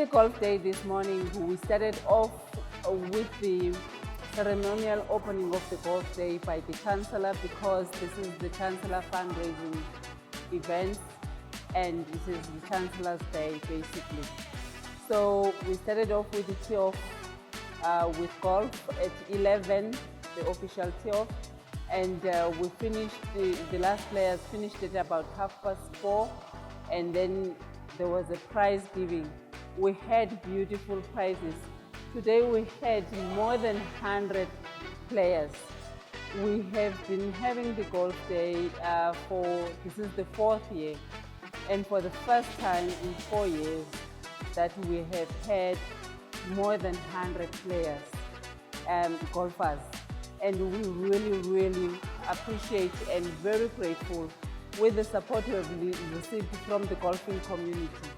the golf day this morning, we started off with the ceremonial opening of the golf day by the Chancellor, because this is the Chancellor fundraising event and this is the Chancellor's Day basically. So we started off with the tee-off with golf at 11, the official tee-off, and we finished, the last players finished at about 4:30, and then there was a prize giving. We had beautiful prizes. Today we had more than 100 players. We have been having the golf day this is the 4th year, and for the first time in 4 years that we have had more than 100 players, golfers. And we really appreciate and very grateful with the support we have received from the golfing community.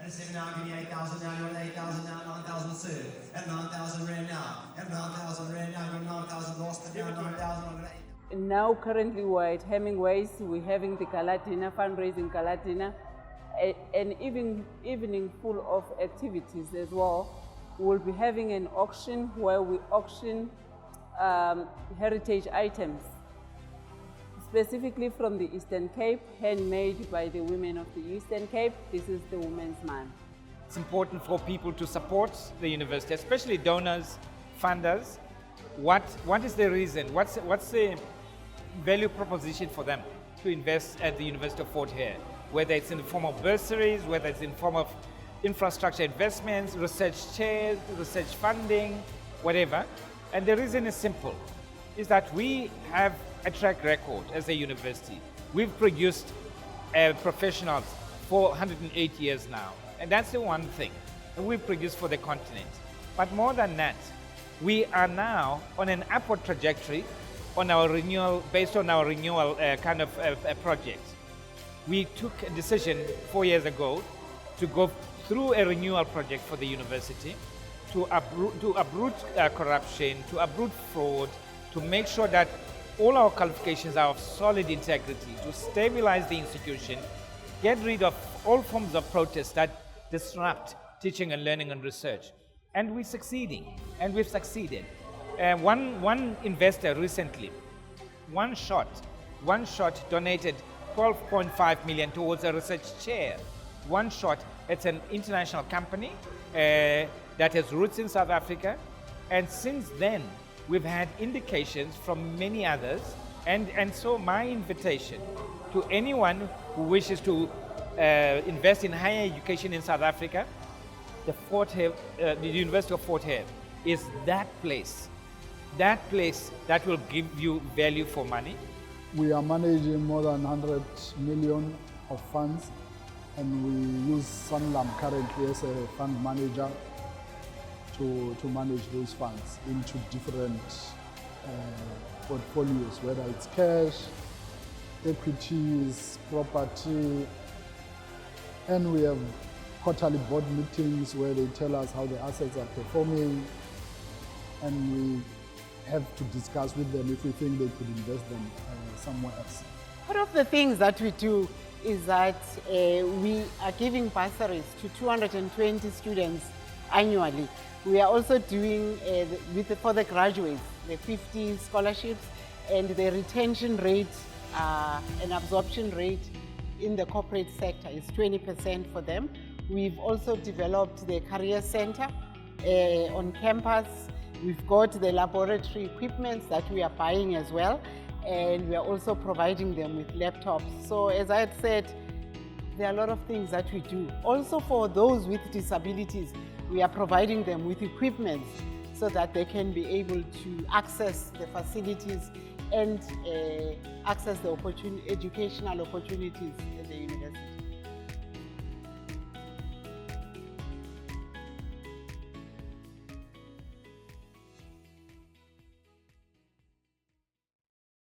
And 7 now, give me 8,000 now, you want 8,000 now, 9,000 serve, and 9,000 rand now, and 9,000 rand now, you 9,000 lost, and now 9,000, I'm gonna Now currently we're at Hemingway's, we're having the Gala dinner, fundraising Gala dinner, an evening full of activities as well. We'll be having an auction where we auction heritage items, specifically from the Eastern Cape, handmade by the women of the Eastern Cape. This is the Women's Month. It's important for people to support the university, especially donors, funders. What is the reason? What's the value proposition for them to invest at the University of Fort Hare? Whether it's in the form of bursaries, whether it's in the form of infrastructure investments, research chairs, research funding, whatever. And the reason is simple, is that we have a track record as a university. We've produced professionals for 108 years now. And that's the one thing we've produced for the continent. But more than that, we are now on an upward trajectory on our renewal, based on our renewal project. We took a decision 4 years ago to go through a renewal project for the university to uproot corruption, to uproot fraud, to make sure that all our qualifications are of solid integrity, to stabilize the institution, get rid of all forms of protest that disrupt teaching and learning and research. And we're succeeding, and we've succeeded. One investor recently, one shot donated 12.5 million towards a research chair. One shot, it's an international company that has roots in South Africa. And since then, we've had indications from many others. And so my invitation to anyone who wishes to invest in higher education in South Africa, the University of Fort Hare is that place that will give you value for money. We are managing more than 100 million of funds, and we use Sanlam currently as a fund manager to manage those funds into different portfolios, whether it's cash, equities, property, and we have quarterly board meetings where they tell us how the assets are performing, and we have to discuss with them if we think they could invest them somewhere else. One of the things that we do is that we are giving bursaries to 220 students annually. We are also doing, for the graduates, the 50 scholarships, and the retention rate and absorption rate in the corporate sector is 20% for them. We've also developed the career center on campus. We've got the laboratory equipment that we are buying as well, and we are also providing them with laptops. So as I had said, there are a lot of things that we do. Also for those with disabilities, we are providing them with equipment so that they can be able to access the facilities and access the educational opportunities at the university.